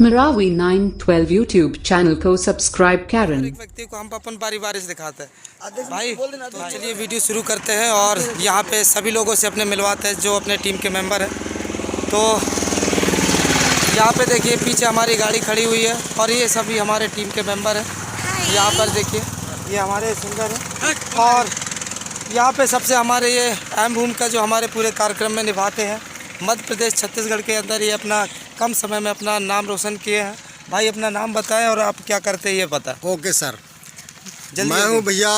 Marawi 912 YouTube channel को subscribe करें। एक व्यक्ति को हम अपन बारी बारी से दिखाते हैं भाई। तो चलिए वीडियो शुरू करते हैं और यहाँ पे सभी लोगों से अपने मिलवाते हैं जो अपने टीम के मेंबर हैं। तो यहाँ पे देखिए पीछे हमारी गाड़ी खड़ी हुई है और ये सभी हमारे टीम के मेंबर हैं। यहाँ पर देखिए ये हमारे सिंगर हैं और यहाँ पे सबसे हमारे ये अहम भूमिका जो हमारे पूरे कार्यक्रम में निभाते हैं। मध्य प्रदेश छत्तीसगढ़ के अंदर ये अपना कम समय में अपना नाम रोशन किए हैं। भाई अपना नाम बताएं और आप क्या करते हैं ये बता। ओके सर, मैं हूँ भैया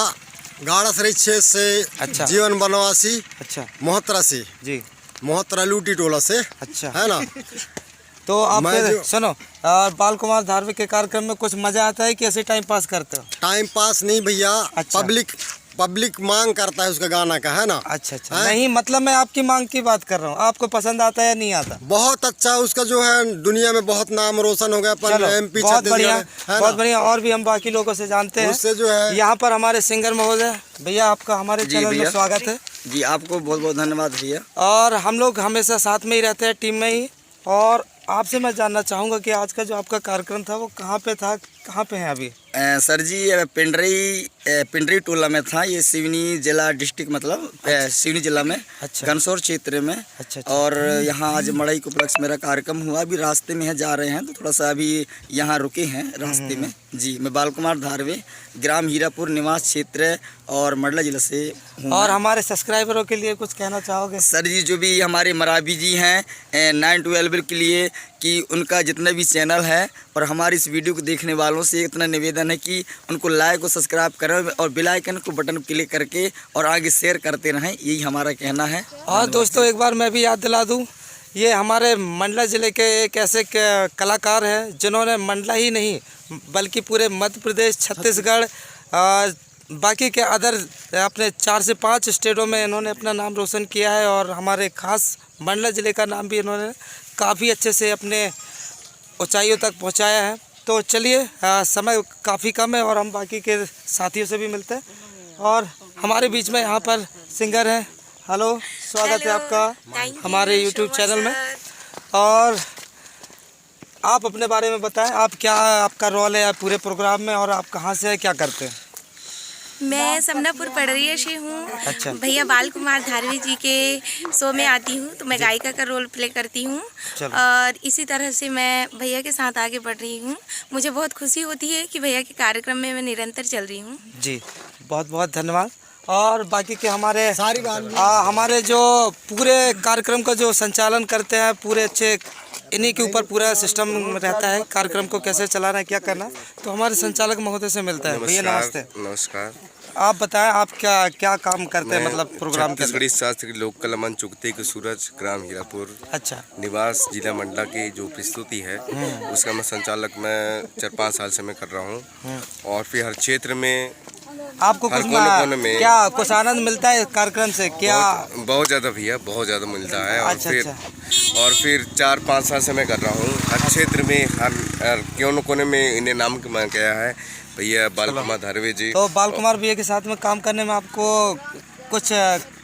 गाड़ासरी क्षेत्र से। अच्छा। जीवन बनवासी। अच्छा। मोहतरा से जी। मोहतरा लूटी टोला से। अच्छा है ना। तो आप मैं सुनो बाल कुमार धार्मिक के कार्यक्रम में कुछ मजा आता है कि ऐसे टाइम पास करते हो? टाइम पास नहीं भैया। अच्छा। पब्लिक मांग करता है उसका गाना का, है ना। अच्छा अच्छा। नहीं मतलब मैं आपकी मांग की बात कर रहा हूँ। आपको पसंद आता है या नहीं आता? बहुत अच्छा उसका जो है दुनिया में बहुत नाम रोशन हो गया। MP बहुत बढ़िया, बहुत ना? बढ़िया। और भी हम बाकी लोगों से जानते हैं। उससे जो है यहाँ पर हमारे सिंगर महोदय भैया, आपका हमारे चैनल में स्वागत है जी। आपको बहुत बहुत धन्यवाद भैया। और हम लोग हमेशा साथ में ही रहते हैं, टीम में ही। और आपसे मैं जानना चाहूँगा कि आज का जो आपका कार्यक्रम था वो कहाँ पे था, कहाँ पे है अभी? सर जी पिंडरी टोला में था। ये सिवनी जिला डिस्ट्रिक्ट मतलब सिवनी जिला में। अच्छा। घनसौर क्षेत्र में। अच्छा, अच्छा। और यहाँ आज मड़ई के उपलक्ष्य मेरा कार्यक्रम हुआ। अभी रास्ते में है, जा रहे हैं तो थोड़ा सा अभी यहाँ रुके हैं रास्ते में। जी, मैं बाल कुमार धारवे, ग्राम हीरापुर निवास क्षेत्र और मंडला जिला से हूँ। और हमारे सब्सक्राइबरों के लिए कुछ कहना चाहोगे? सर जी जो भी हमारे मरावी जी हैं 912 के लिए कि उनका जितना भी चैनल है और हमारी इस वीडियो को देखने वालों से इतना निवेदन है कि उनको लाइक और सब्सक्राइब करें और बेल आइकन को बटन क्लिक करके और आगे शेयर करते रहें, यही हमारा कहना है। और दोस्तों एक बार मैं भी याद दिला दूं, ये हमारे मंडला ज़िले के एक ऐसे कलाकार हैं जिन्होंने मंडला ही नहीं बल्कि पूरे मध्य प्रदेश, छत्तीसगढ़, बाकी के अदर अपने 4 से 5 स्टेटों में इन्होंने अपना नाम रोशन किया है। और हमारे खास मंडला ज़िले का नाम भी इन्होंने काफ़ी अच्छे से अपने ऊंचाइयों तक पहुंचाया है। तो चलिए समय काफ़ी कम है और हम बाकी के साथियों से भी मिलते हैं। और हमारे बीच में यहाँ पर सिंगर हैं। हेलो, स्वागत है आपका हमारे यूट्यूब चैनल में। और आप अपने बारे में बताएं, आप क्या आपका रोल है पूरे प्रोग्राम में और आप कहाँ से हैं, क्या करते हैं? मैं समनापुर पड़रिया से हूँ। अच्छा। भैया बाल कुमार धारवी जी के शो में आती हूँ तो मैं गायिका का रोल प्ले करती हूँ। और इसी तरह से मैं भैया के साथ आगे बढ़ रही हूँ। मुझे बहुत खुशी होती है कि भैया के कार्यक्रम में मैं निरंतर चल रही हूँ। जी, बहुत बहुत धन्यवाद। और बाकी के हमारे हमारे जो पूरे कार्यक्रम का जो संचालन करते हैं, पूरे अच्छे इन्हीं के ऊपर पूरा सिस्टम रहता है कार्यक्रम को कैसे चलाना है, क्या करना है। तो हमारे संचालक महोदय से मिलता है। भैया नमस्ते। नमस्कार। आप बताएं आप क्या काम करते हैं मतलब प्रोग्राम के? छत्तीसगढ़ी शास्त्र की लोक कला मंच उगते के सूरज, ग्राम हीरापुर अच्छा। निवास जिला मंडला की जो प्रस्तुति है उसका मैं संचालक मैं 4-5 साल से मैं कर रहा हूँ। और फिर हर क्षेत्र में आपको कुछ क्या कुछ आनंद मिलता है कार्यक्रम से? क्या बहुत ज़्यादा भैया, बहुत ज़्यादा मिलता है। और अच्छा, फिर अच्छा। और फिर 4-5 साल से मैं कर रहा हूँ। हर क्षेत्र में हर कोने में इन्हें नाम गया है भैया बाल कुमार धारवे जी। तो बाल कुमार भैया के साथ में काम करने में आपको कुछ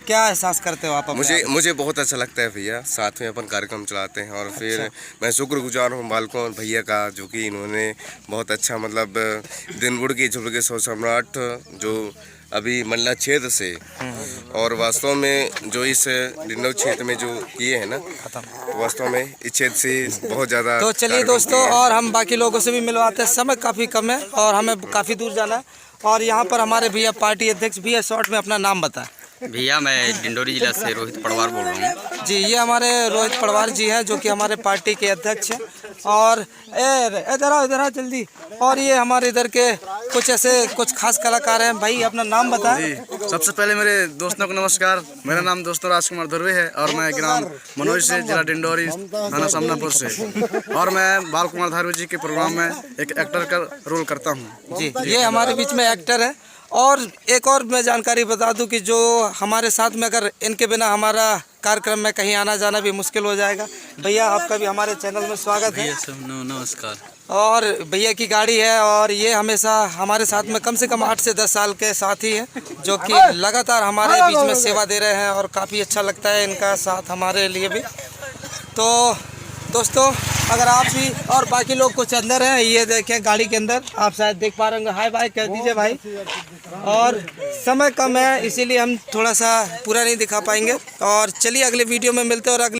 क्या एहसास करते हो आप? मुझे बहुत अच्छा लगता है भैया, साथ में अपन कार्यक्रम चलाते हैं। और फिर अच्छा। मैं शुक्रगुजार हूँ बाल कुमार भैया का जो कि इन्होंने बहुत अच्छा मतलब दिनबुड़ के झुड़ के सौ सम्राट जो अभी मंडला क्षेत्र से और वास्तव में जो इस डिंडौर क्षेत्र में जो किए हैं ना, वास्तव में इस क्षेत्र से बहुत ज़्यादा। तो चलिए दोस्तों, और हम बाकी लोगों से भी मिलवाते हैं। समय काफ़ी कम है और हमें काफ़ी दूर जाना है। और यहाँ पर हमारे भैया पार्टी अध्यक्ष भैया, शॉर्ट में अपना नाम बताएं। भैया मैं डिंडोरी जिला से रोहित पड़वार बोल रहा हूँ। जी, ये हमारे रोहित पड़वार जी हैं जो कि हमारे पार्टी के अध्यक्ष हैं। और इधर आओ जल्दी। और ये हमारे इधर के कुछ खास कलाकार हैं। भाई अपना नाम बताएं। जी, सबसे पहले मेरे दोस्तों को नमस्कार। मेरा नाम दोस्तों राजकुमार धुर्वे है और मैं ग्राम मनोज से, जिला डिंडोरी, थाना समनापुर से। और मैं बाल कुमार धारवी जी के प्रोग्राम में एक एक्टर का रोल करता हूँ। जी, ये हमारे बीच में एक्टर है। और एक और मैं जानकारी बता दूं कि जो हमारे साथ में अगर इनके बिना हमारा कार्यक्रम में कहीं आना जाना भी मुश्किल हो जाएगा। भैया आपका भी हमारे चैनल में स्वागत है। नमस्कार। और भैया की गाड़ी है और ये हमेशा हमारे साथ में कम से कम 8 से 10 साल के साथी हैं जो कि लगातार हमारे बीच में सेवा दे रहे हैं और काफ़ी अच्छा लगता है इनका साथ हमारे लिए भी। तो दोस्तों अगर आप भी और बाकी लोग कुछ अंदर हैं, ये देखें गाड़ी के अंदर, आप शायद देख पा रहे होंगे। हाय भाई कह दीजिए भाई। और समय कम है इसीलिए हम थोड़ा सा पूरा नहीं दिखा पाएंगे। और चलिए अगले वीडियो में मिलते हैं और अगले